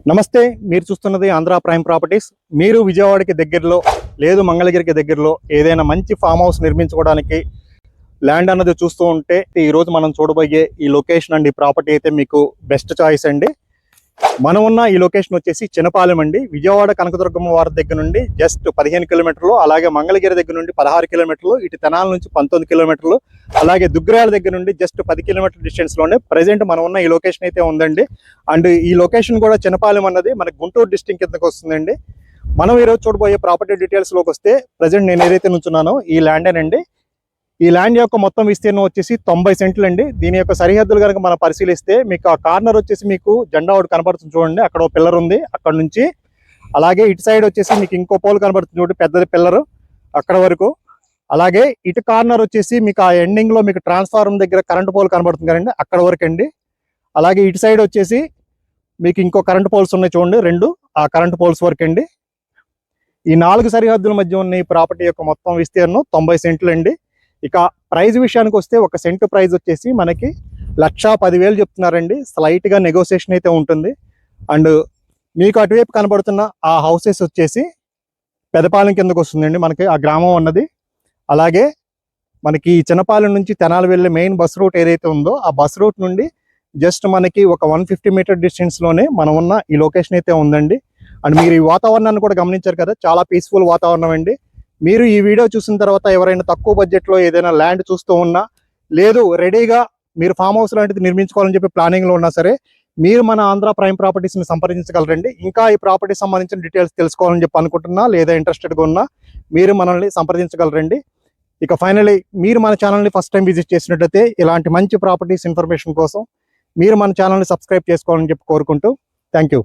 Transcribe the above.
నమస్తే, మీరు చూస్తున్నది ఆంధ్ర ప్రైమ్ ప్రాపర్టీస్. మీరు విజయవాడకి దగ్గరలో లేదు మంగళగిరికి దగ్గరలో ఏదైనా మంచి ఫామ్ హౌస్ నిర్మించుకోవడానికి ల్యాండ్ అన్నది చూస్తూ ఉంటే ఈరోజు మనం చూడబోయే ఈ లొకేషన్ అండి, ప్రాపర్టీ అయితే మీకు బెస్ట్ చాయిస్ అండి. మనం ఉన్న ఈ లొకేషన్ వచ్చేసి చినపాలెం అండి. విజయవాడ కనకదుర్గమ్మ వారి దగ్గర నుండి జస్ట్ 15 కిలోమీటర్లు, అలాగే మంగళగిరి దగ్గర నుండి 16 కిలోమీటర్లు, ఇటు తెనాల నుంచి 19 కిలోమీటర్లు, అలాగే దుగ్గరాల దగ్గర నుండి జస్ట్ 10 కిలోమీటర్ డిస్టెన్స్ లోనే ప్రజెంట్ మనం ఉన్న ఈ లొకేషన్ అయితే ఉందండి. అండ్ ఈ లొకేషన్ కూడా చినపాలెం అన్నది మనకి గుంటూరు డిస్ట్రిక్ట్ కిందకి వస్తుందండి. మనం ఈరోజు చూడబోయే ప్రాపర్టీ డీటెయిల్స్ లోకి వస్తే ప్రజెంట్ నేను ఏదైతే నుంచున్నానో ఈ ల్యాండేనండి. ఈ ల్యాండ్ యొక్క మొత్తం విస్తీర్ణం వచ్చేసి 90 సెంట్లు అండి. దీని యొక్క సరిహద్దులు కనుక మనం పరిశీలిస్తే మీకు ఆ కార్నర్ వచ్చేసి మీకు జెండా ఒకటి కనబడుతుంది చూడండి, అక్కడ ఒక పిల్లర్ ఉంది అక్కడ నుంచి. అలాగే ఇటు సైడ్ వచ్చేసి మీకు ఇంకో పోల్ కనబడుతుంది చూడండి, పెద్దది పిల్లర్ అక్కడ వరకు. అలాగే ఇటు కార్నర్ వచ్చేసి మీకు ఆ ఎండింగ్ లో మీకు ట్రాన్స్ఫార్మర్ దగ్గర కరెంట్ పోల్ కనబడుతుంది కదండి, అక్కడ వరకు అండి. అలాగే ఇటు సైడ్ వచ్చేసి మీకు ఇంకో కరెంట్ పోల్స్ ఉన్నాయి చూడండి, 2 ఆ కరెంట్ పోల్స్ వరకు అండి. ఈ 4 సరిహద్దుల మధ్య ఉన్న ఈ ప్రాపర్టీ యొక్క మొత్తం విస్తీర్ణం 90 సెంట్లు అండి. ఇక ప్రైజ్ విషయానికి వస్తే ఒక సెంటు ప్రైజ్ వచ్చేసి మనకి 1,10,000 చెప్తున్నారండి. స్లైట్ గా నెగోసియేషన్ అయితే ఉంటుంది. అండ్ మీకు అటువైపు కనబడుతున్న ఆ హౌసెస్ వచ్చేసి పెదపాలెం కిందకు వస్తుందండి మనకి ఆ గ్రామం ఉన్నది. అలాగే మనకి చినపాలెం నుంచి తెనాలి వెళ్ళే మెయిన్ బస్ రూట్ ఏదైతే ఉందో ఆ బస్ రూట్ నుండి జస్ట్ మనకి ఒక 150 మీటర్ డిస్టెన్స్ లోనే మనం ఉన్న ఈ లొకేషన్ అయితే ఉందండి. అండ్ మీరు ఈ వాతావరణాన్ని కూడా గమనించారు కదా, చాలా పీస్ఫుల్ వాతావరణం అండి. మీరు ఈ వీడియో చూసిన తర్వాత ఎవరైనా తక్కువ బడ్జెట్లో ఏదైనా ల్యాండ్ చూస్తూ ఉన్నా, లేదు రెడీగా మీరు ఫామ్ హౌస్ లాంటిది నిర్మించుకోవాలని చెప్పి ప్లానింగ్లో ఉన్నా సరే మీరు మన ఆంధ్ర ప్రైమ్ ప్రాపర్టీస్ని సంప్రదించగలరండి. ఇంకా ఈ ప్రాపర్టీ సంబంధించిన డీటెయిల్స్ తెలుసుకోవాలని చెప్పి అనుకుంటున్నా లేదా ఇంట్రెస్టెడ్గా ఉన్నా మీరు మనల్ని సంప్రదించగలరండి. ఇక ఫైనలీ మీరు మన ఛానల్ని ఫస్ట్ టైం విజిట్ చేసినట్లయితే ఇలాంటి మంచి ప్రాపర్టీస్ ఇన్ఫర్మేషన్ కోసం మీరు మన ఛానల్ని సబ్స్క్రైబ్ చేసుకోవాలని చెప్పి కోరుకుంటూ థ్యాంక్ యూ.